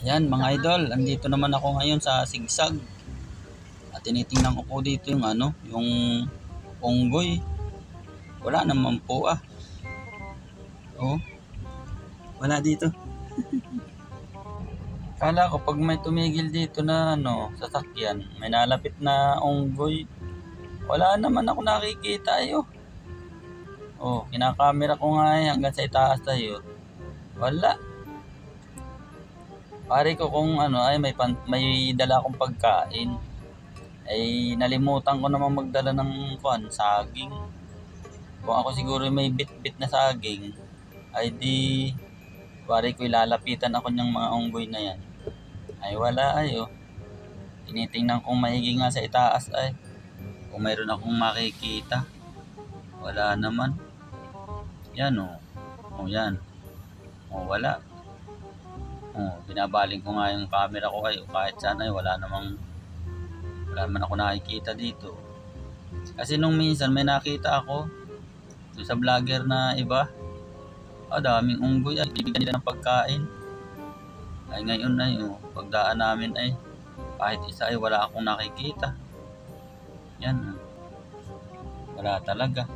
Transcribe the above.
Ayan mga idol, andito naman ako ngayon sa Sigsag. At tinitingnan ko po dito yung yung unggoy. Wala naman po Oh, wala dito. Kala ko pag may tumigil dito na sasakyan, may nalapit na unggoy. Wala naman ako nakikita kinakamera ko nga hanggang sa itaas tayo. Wala. Pare ko kung may dala akong pagkain. Ay nalimutan ko naman magdala ng saging. Kung ako siguro may bit-bit na saging, ay di pare ko ilalapitan ako ng mga unggoy na yan. Ay wala Tinitingnan kong maigi nga sa itaas kung mayroon akong makikita. Wala naman. Yan yan. Wala. Binabaling ko nga yung camera ko kahit sana wala naman ako nakikita dito. Kasi nung minsan may nakita ako sa vlogger na iba, daming unggoy bibigyan nila ng pagkain. Ay ngayon pagdaan namin kahit isa wala akong nakikita. Yan. Wala talaga.